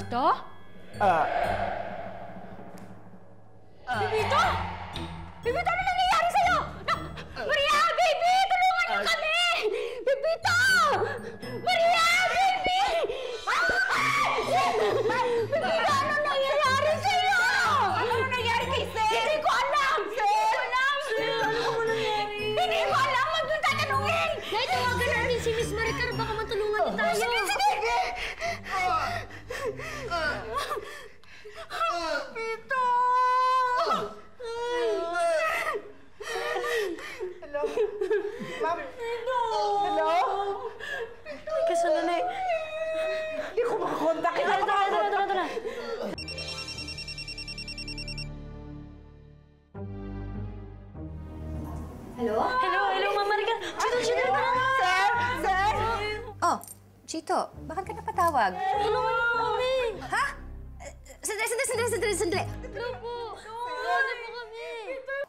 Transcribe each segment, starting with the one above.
Pepito? Pepito? Pepito, ano nangyayari sa'yo? Maria, baby! Tulungan niyo kami! Pepito! Maria, baby! Pepito, ano nangyayari sa'yo? Ano nangyayari kay Sel? Hindi ko alam! Sel! Ano ko nangyayari? Hindi ko alam! Huwag yung tatanungin! Nay, tawagan namin si Miss Maricar. Baka matulungan din tayo. Sige! Pepito! Hello? Ma'am? Hello? Teka, sandali. Hindi ko makakontak. Tara. Hello? Hello, Ma'am Maricar. Chito, Sir! Sir! Oh, Chito, bakit ka napatawag? tulungan niyo kami. Ha? Sandali. Hello po. Tulungan niyo po kami.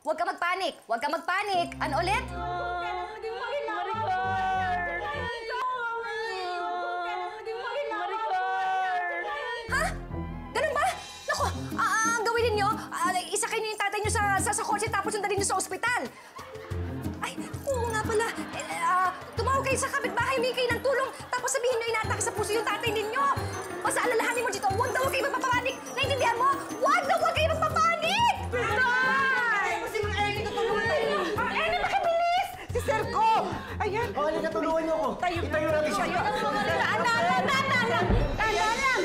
Huwag ka magpanik! Huwag ka magpanik! Ano ulit? Ha? Ganun ba? Naku, ang gawin ninyo, isakay niyo yung tatay niyo sa kotse tapos sundalin niyo sa ospital. Ay, oo nga pala. Tumawag kayo sa kapitbahay, humingi kayo ng tulong, tapos sabihin niyo inatake sa puso yung tatay ninyo. Basta alalahanin mo dito, huwag daw kayo magpapanik. Naintindihan mo? Huwag kayo magpapanik! Si Mang Ernie, tutulungan tayo. Ernie, makibilis! Si Sir ko! Ayan. O, halika, tulungan niyo ako. Itayo natin siya. Tanda lang! Ayan.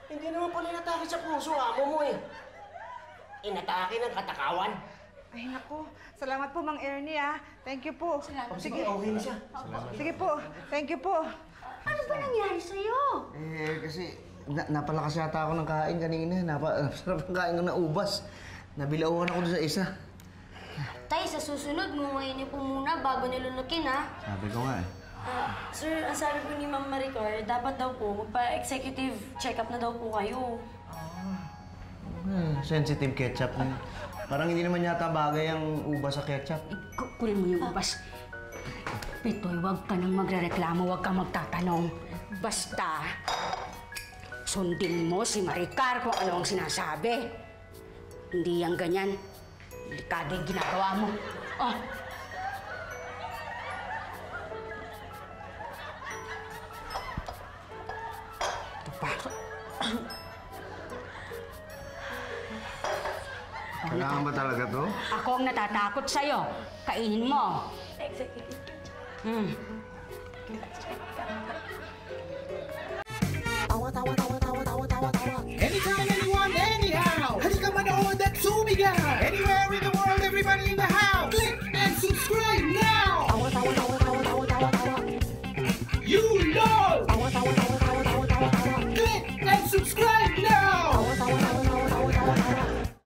Hindi naman pala inatake sa puso, amo mo eh. Inatake ng katakawan. Ay, naku. Salamat po, Mang Ernie, ah. Thank you po. Sige, okay na siya. Sige po. Thank you po. Ano ba nangyari sa'yo? Kasi napalakas yata ako ng kain kanina. Sarap ng kain ko na ubas. Nabilauhan ako doon sa isa. Tay, sa susunod, mungayin niyo po muna bago nilunukin, ha? Sabi ko nga eh. Sir, ang sabi po ni Ma'am Maricar, dapat daw po magpa-executive check-up na daw po kayo. Sensitive ketchup na yun. Parang hindi naman yata bagay ang ubas sa ketchup. Kunin mo yung ubas. Pitoy, huwag ka nang magrereklamo, huwag kang magtatanong. Basta, sundin mo si Maricar kung ano ang sinasabi. Hindi yan ganyan. Delikado yung ginagawa mo. Oh. Ito pa. Kailangan ba talaga to? Ako ang natatakot sa'yo. Kainin mo. Executive.